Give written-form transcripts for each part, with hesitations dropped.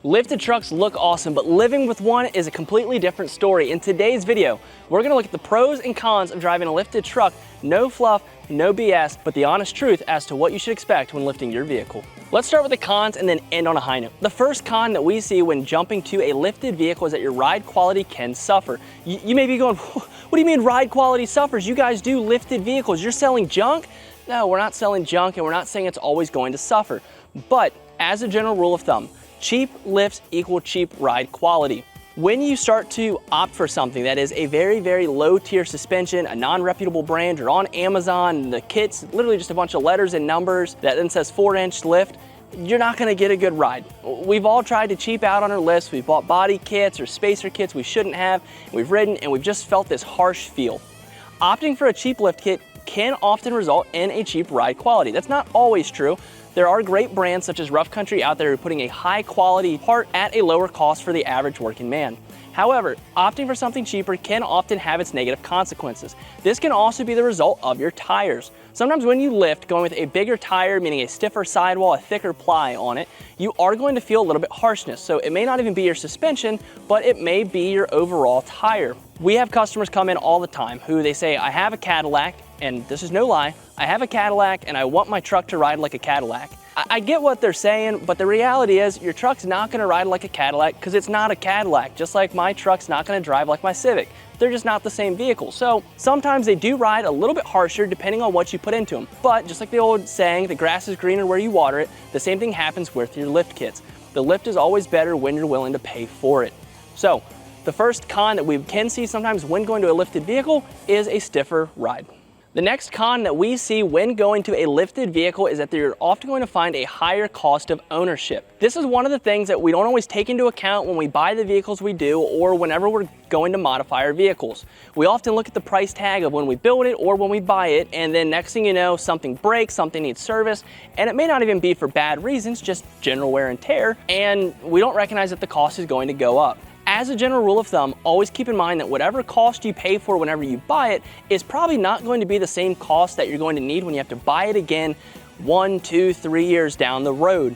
Lifted trucks look awesome, but living with one is a completely different story. In today's video, we're gonna look at the pros and cons of driving a lifted truck. No fluff, no BS, but the honest truth as to what you should expect when lifting your vehicle. Let's start with the cons and then end on a high note. The first con that we see when jumping to a lifted vehicle is that your ride quality can suffer. You may be going, what do you mean ride quality suffers? You guys do lifted vehicles, you're selling junk? No, we're not selling junk and we're not saying it's always going to suffer. But as a general rule of thumb, cheap lifts equal cheap ride quality. When you start to opt for something that is a very, very low tier suspension, a non-reputable brand, you're on Amazon, the kit's literally just a bunch of letters and numbers that then says 4-inch lift, you're not gonna get a good ride. We've all tried to cheap out on our lifts. We've bought body kits or spacer kits we shouldn't have, and we've ridden and we've just felt this harsh feel. Opting for a cheap lift kit can often result in a cheap ride quality. That's not always true. There are great brands such as Rough Country out there who are putting a high quality part at a lower cost for the average working man. However, opting for something cheaper can often have its negative consequences. This can also be the result of your tires. Sometimes when you lift, going with a bigger tire, meaning a stiffer sidewall, a thicker ply on it, you are going to feel a little bit harshness. So it may not even be your suspension, but it may be your overall tire. We have customers come in all the time who they say, I have a Cadillac, and this is no lie, I have a Cadillac and I want my truck to ride like a Cadillac. I get what they're saying, but the reality is your truck's not gonna ride like a Cadillac because it's not a Cadillac, just like my truck's not gonna drive like my Civic. They're just not the same vehicle. So sometimes they do ride a little bit harsher depending on what you put into them. But just like the old saying, the grass is greener where you water it, the same thing happens with your lift kits. The lift is always better when you're willing to pay for it. So the first con that we can see sometimes when going to a lifted vehicle is a stiffer ride. The next con that we see when going to a lifted vehicle is that you're often going to find a higher cost of ownership. This is one of the things that we don't always take into account when we buy the vehicles we do or whenever we're going to modify our vehicles. We often look at the price tag of when we build it or when we buy it, and then next thing you know, something breaks, something needs service, and it may not even be for bad reasons, just general wear and tear, and we don't recognize that the cost is going to go up. As a general rule of thumb, always keep in mind that whatever cost you pay for whenever you buy it is probably not going to be the same cost that you're going to need when you have to buy it again 1, 2, 3 years down the road.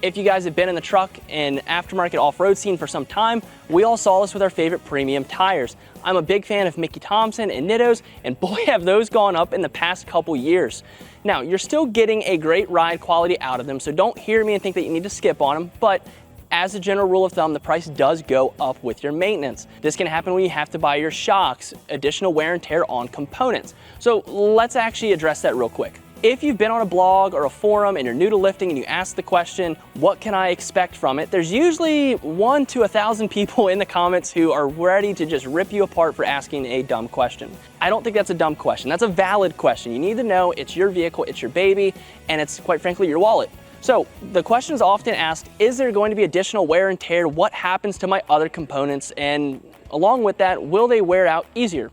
If you guys have been in the truck and aftermarket off-road scene for some time, we all saw this with our favorite premium tires. I'm a big fan of Mickey Thompson and Nittos, and boy have those gone up in the past couple years. Now, you're still getting a great ride quality out of them, so don't hear me and think that you need to skip on them, but as a general rule of thumb, the price does go up with your maintenance. This can happen when you have to buy your shocks, additional wear and tear on components. So let's actually address that real quick. If you've been on a blog or a forum and you're new to lifting and you ask the question, what can I expect from it? There's usually 1 to 1,000 people in the comments who are ready to just rip you apart for asking a dumb question. I don't think that's a dumb question. That's a valid question. You need to know it's your vehicle, it's your baby, and it's quite frankly your wallet. So the question is often asked, is there going to be additional wear and tear? What happens to my other components? And along with that, will they wear out easier?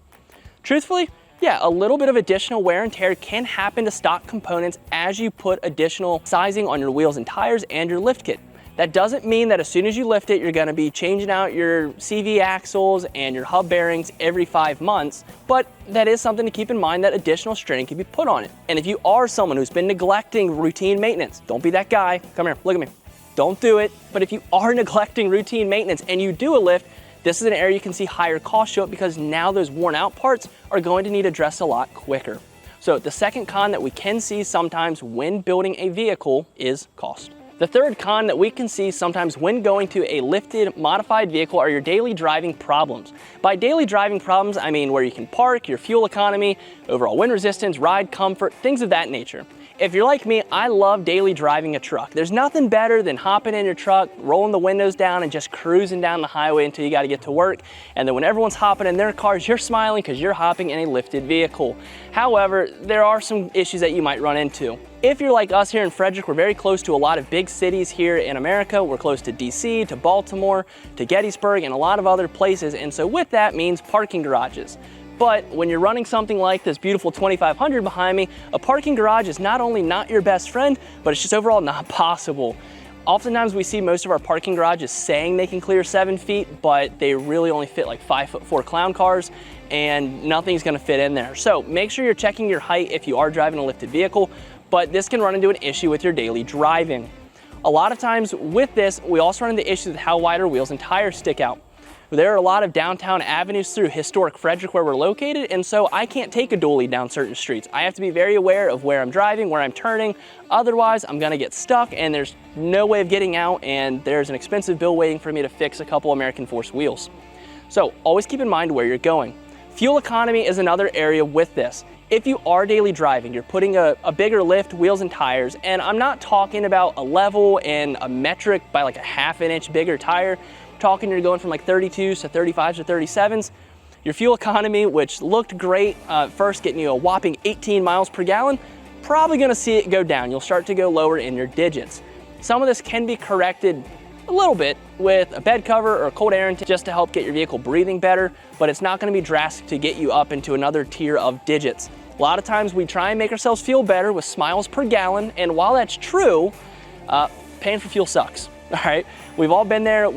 Truthfully, yeah, a little bit of additional wear and tear can happen to stock components as you put additional sizing on your wheels and tires and your lift kit. That doesn't mean that as soon as you lift it, you're gonna be changing out your CV axles and your hub bearings every 5 months, but that is something to keep in mind that additional strain can be put on it. And if you are someone who's been neglecting routine maintenance, don't be that guy. Come here, look at me. Don't do it. But if you are neglecting routine maintenance and you do a lift, this is an area you can see higher costs show up because now those worn out parts are going to need addressed a lot quicker. So the second con that we can see sometimes when building a vehicle is cost. The third con that we can see sometimes when going to a lifted, modified vehicle are your daily driving problems. By daily driving problems, I mean where you can park, your fuel economy, overall wind resistance, ride comfort, things of that nature. If you're like me, I love daily driving a truck. There's nothing better than hopping in your truck, rolling the windows down, and just cruising down the highway until you gotta get to work. And then when everyone's hopping in their cars, you're smiling because you're hopping in a lifted vehicle. However, there are some issues that you might run into. If you're like us here in Frederick, we're very close to a lot of big cities here in America. We're close to DC, to Baltimore, to Gettysburg, and a lot of other places. And so with that means parking garages. But when you're running something like this beautiful 2500 behind me, a parking garage is not only not your best friend, but it's just overall not possible. Oftentimes we see most of our parking garages saying they can clear 7 feet, but they really only fit like 5'4" clown cars, and nothing's gonna fit in there. So make sure you're checking your height if you are driving a lifted vehicle, but this can run into an issue with your daily driving. A lot of times with this, we also run into issues with how wide our wheels and tires stick out. There are a lot of downtown avenues through historic Frederick where we're located, and so I can't take a dually down certain streets. I have to be very aware of where I'm driving, where I'm turning. Otherwise, I'm gonna get stuck and there's no way of getting out, and there's an expensive bill waiting for me to fix a couple American Force wheels. So always keep in mind where you're going. Fuel economy is another area with this. If you are daily driving, you're putting a bigger lift, wheels and tires, and I'm not talking about a level and a metric by like a ½ inch bigger tire. Talking you're going from like 32s to 35s to 37s. Your fuel economy, which looked great first, getting you a whopping 18 miles per gallon, probably gonna see it go down. You'll start to go lower in your digits. Some of this can be corrected a little bit with a bed cover or a cold air intake just to help get your vehicle breathing better, but it's not gonna be drastic to get you up into another tier of digits. A lot of times we try and make ourselves feel better with miles per gallon, and while that's true, paying for fuel sucks, all right? We've all been there.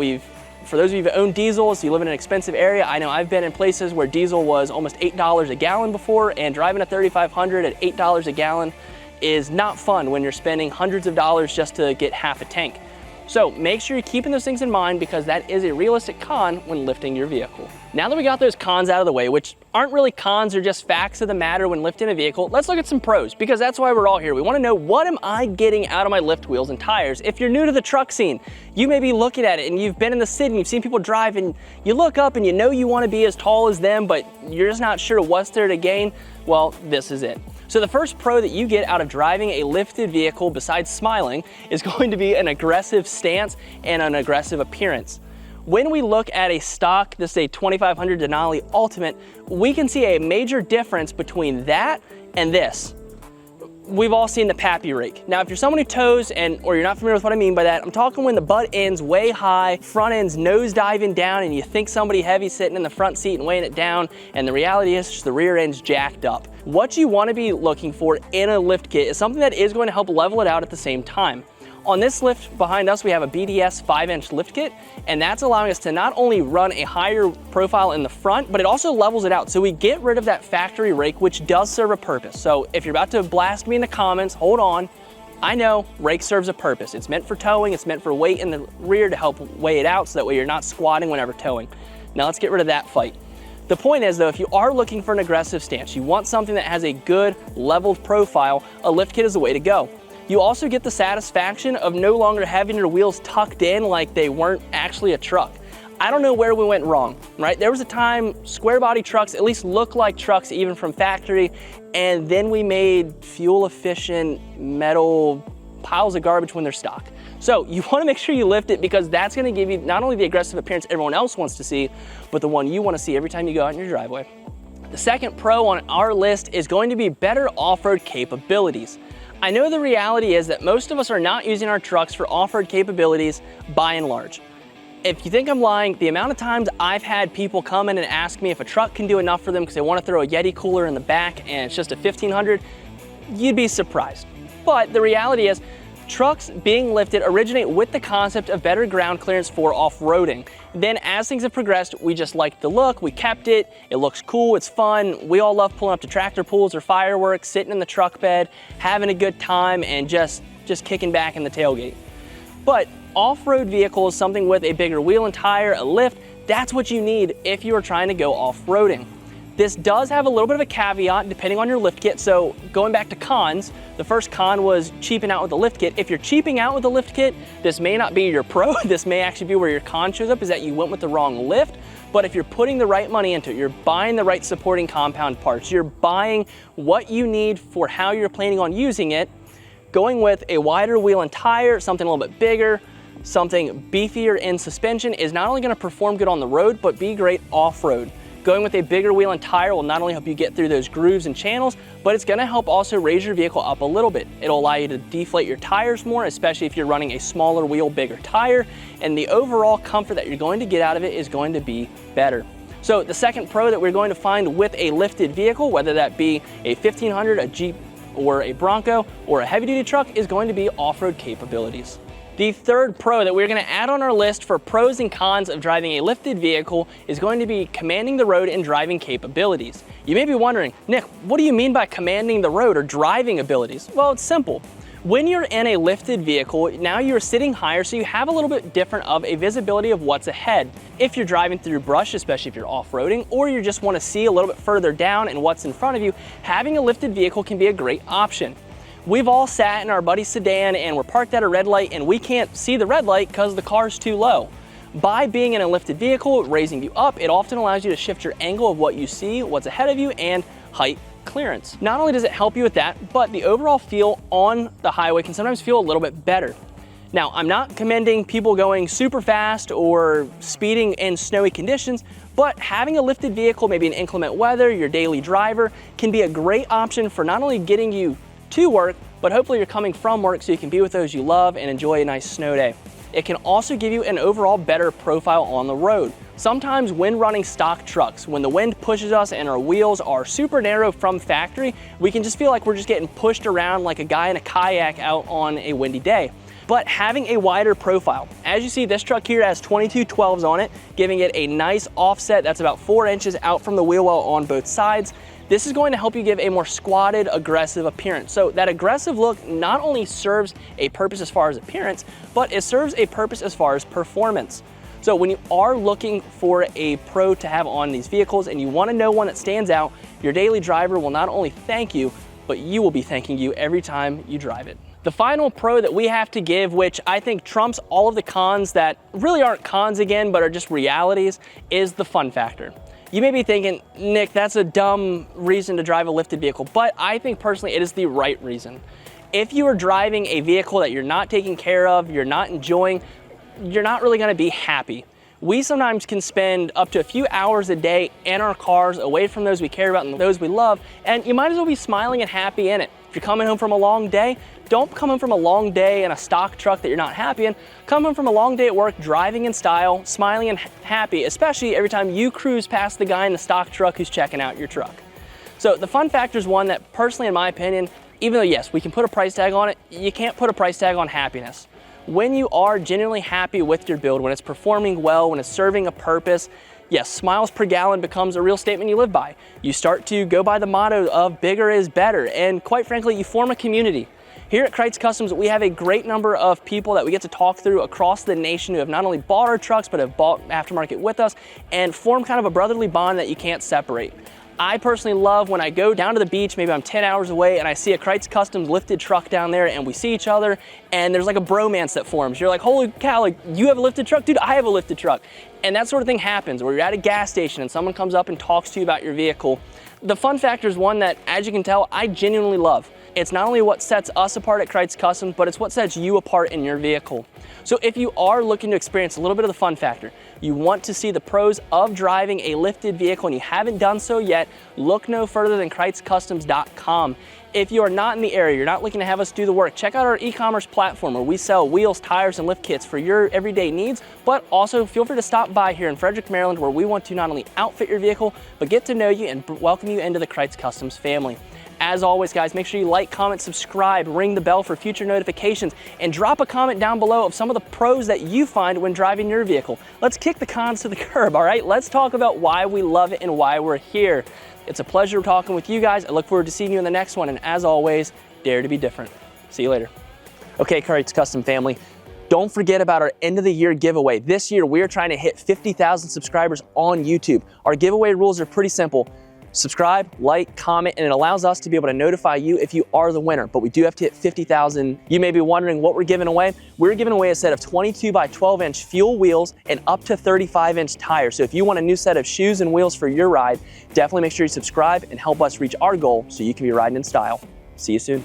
For those of you who own diesels, you live in an expensive area, I know I've been in places where diesel was almost $8 a gallon before, and driving a 3500 at $8 a gallon is not fun when you're spending hundreds of dollars just to get half a tank. So make sure you're keeping those things in mind, because that is a realistic con when lifting your vehicle. Now that we got those cons out of the way, which aren't really cons, they're just facts of the matter when lifting a vehicle, let's look at some pros, because that's why we're all here. We want to know, what am I getting out of my lift wheels and tires? If you're new to the truck scene, you may be looking at it and you've been in the city and you've seen people drive and you look up and you know you want to be as tall as them, but you're just not sure what's there to gain. Well, this is it. So the first pro that you get out of driving a lifted vehicle, besides smiling, is going to be an aggressive stance and an aggressive appearance. When we look at a stock, this is a 2500 Denali Ultimate, we can see a major difference between that and this. We've all seen the pappy rake. Now, if you're someone who tows or you're not familiar with what I mean by that, I'm talking when the butt end's way high, front end's nose diving down, and you think somebody heavy sitting in the front seat and weighing it down, and the reality is just the rear end's jacked up. What you want to be looking for in a lift kit is something that is going to help level it out at the same time. On this lift behind us, we have a BDS 5-inch lift kit, and that's allowing us to not only run a higher profile in the front, but it also levels it out. So we get rid of that factory rake, which does serve a purpose. So if you're about to blast me in the comments, hold on. I know rake serves a purpose. It's meant for towing, it's meant for weight in the rear to help weigh it out so that way you're not squatting whenever towing. Now let's get rid of that fight. The point is though, if you are looking for an aggressive stance, you want something that has a good leveled profile, a lift kit is the way to go. You also get the satisfaction of no longer having your wheels tucked in like they weren't actually a truck. I don't know where we went wrong, right? There was a time square body trucks at least look like trucks even from factory, and then we made fuel efficient metal piles of garbage when they're stock. So you want to make sure you lift it, because that's going to give you not only the aggressive appearance everyone else wants to see, but the one you want to see every time you go out in your driveway. The second pro on our list is going to be better off-road capabilities. I know the reality is that most of us are not using our trucks for off-road capabilities by and large. If you think I'm lying, the amount of times I've had people come in and ask me if a truck can do enough for them because they want to throw a Yeti cooler in the back and it's just a 1500, you'd be surprised. But the reality is, trucks being lifted originate with the concept of better ground clearance for off-roading. Then as things have progressed, we just liked the look, we kept it, it looks cool, it's fun. We all love pulling up to tractor pulls or fireworks, sitting in the truck bed, having a good time, and just kicking back in the tailgate. But off-road vehicle is something with a bigger wheel and tire, a lift, that's what you need if you are trying to go off-roading. This does have a little bit of a caveat depending on your lift kit. So going back to cons, the first con was cheaping out with the lift kit. If you're cheaping out with the lift kit, this may not be your pro. This may actually be where your con shows up, is that you went with the wrong lift. But if you're putting the right money into it, you're buying the right supporting compound parts, you're buying what you need for how you're planning on using it, going with a wider wheel and tire, something a little bit bigger, something beefier in suspension is not only going to perform good on the road, but be great off-road. Going with a bigger wheel and tire will not only help you get through those grooves and channels, but it's gonna help also raise your vehicle up a little bit. It'll allow you to deflate your tires more, especially if you're running a smaller wheel, bigger tire, and the overall comfort that you're going to get out of it is going to be better. So the second pro that we're going to find with a lifted vehicle, whether that be a 1500, a Jeep, or a Bronco, or a heavy-duty truck, is going to be off-road capabilities. The third pro that we're going to add on our list for pros and cons of driving a lifted vehicle is going to be commanding the road and driving capabilities. You may be wondering, Nick, what do you mean by commanding the road or driving abilities? Well, it's simple. When you're in a lifted vehicle, now you're sitting higher, so you have a little bit different of a visibility of what's ahead. If you're driving through brush, especially if you're off-roading, or you just want to see a little bit further down and what's in front of you, having a lifted vehicle can be a great option. We've all sat in our buddy's sedan and we're parked at a red light and we can't see the red light because the car's too low. By being in a lifted vehicle, raising you up, it often allows you to shift your angle of what you see, what's ahead of you, and height clearance. Not only does it help you with that, but the overall feel on the highway can sometimes feel a little bit better. Now, I'm not commending people going super fast or speeding in snowy conditions, but having a lifted vehicle, maybe in inclement weather, your daily driver, can be a great option for not only getting you to work, but hopefully you're coming from work so you can be with those you love and enjoy a nice snow day. It can also give you an overall better profile on the road. Sometimes when running stock trucks, when the wind pushes us and our wheels are super narrow from factory, we can just feel like we're just getting pushed around like a guy in a kayak out on a windy day. But having a wider profile, as you see, this truck here has 22 12s on it, giving it a nice offset that's about 4 inches out from the wheel well on both sides. This is going to help you give a more squatted, aggressive appearance. So that aggressive look not only serves a purpose as far as appearance, but it serves a purpose as far as performance. So when you are looking for a pro to have on these vehicles and you want to know one that stands out, your daily driver will not only thank you, but you will be thanking you every time you drive it. The final pro that we have to give, which I think trumps all of the cons that really aren't cons again, but are just realities, is the fun factor. You may be thinking, Nick, that's a dumb reason to drive a lifted vehicle, but I think personally it is the right reason. If you are driving a vehicle that you're not taking care of, you're not enjoying, you're not really gonna be happy. We sometimes can spend up to a few hours a day in our cars, away from those we care about and those we love, and you might as well be smiling and happy in it. If you're coming home from a long day, don't come home from a long day in a stock truck that you're not happy in. Come home from a long day at work, driving in style, smiling and happy, especially every time you cruise past the guy in the stock truck who's checking out your truck. So the fun factor is one that personally, in my opinion, even though yes, we can put a price tag on it, you can't put a price tag on happiness. When you are genuinely happy with your build, when it's performing well, when it's serving a purpose, yes, smiles per gallon becomes a real statement you live by. You start to go by the motto of bigger is better, and quite frankly, you form a community. Here at Krietz Customs, we have a great number of people that we get to talk through across the nation who have not only bought our trucks, but have bought aftermarket with us and form kind of a brotherly bond that you can't separate. I personally love when I go down to the beach, maybe I'm 10 hours away and I see a Krietz Customs lifted truck down there and we see each other and there's like a bromance that forms. You're like, holy cow, like you have a lifted truck? Dude, I have a lifted truck. And that sort of thing happens where you're at a gas station and someone comes up and talks to you about your vehicle. The fun factor is one that, as you can tell, I genuinely love. It's not only what sets us apart at Krietz Customs, but it's what sets you apart in your vehicle. So if you are looking to experience a little bit of the fun factor, you want to see the pros of driving a lifted vehicle and you haven't done so yet, look no further than KreitzCustoms.com. If you are not in the area, you're not looking to have us do the work, check out our e-commerce platform where we sell wheels, tires, and lift kits for your everyday needs, but also feel free to stop by here in Frederick, Maryland, where we want to not only outfit your vehicle, but get to know you and welcome you into the Krietz Customs family. As always, guys, make sure you like, comment, subscribe, ring the bell for future notifications, and drop a comment down below of some of the pros that you find when driving your vehicle. Let's kick the cons to the curb, all right? Let's talk about why we love it and why we're here. It's a pleasure talking with you guys. I look forward to seeing you in the next one, and as always, dare to be different. See you later. Okay, Krietz Custom family, don't forget about our end of the year giveaway. This year, we are trying to hit 50,000 subscribers on YouTube. Our giveaway rules are pretty simple. Subscribe, like, comment, and it allows us to be able to notify you if you are the winner, but we do have to hit 50,000. You may be wondering what we're giving away. We're giving away a set of 22 by 12 inch fuel wheels and up to 35 inch tires. So if you want a new set of shoes and wheels for your ride, definitely make sure you subscribe and help us reach our goal so you can be riding in style. See you soon.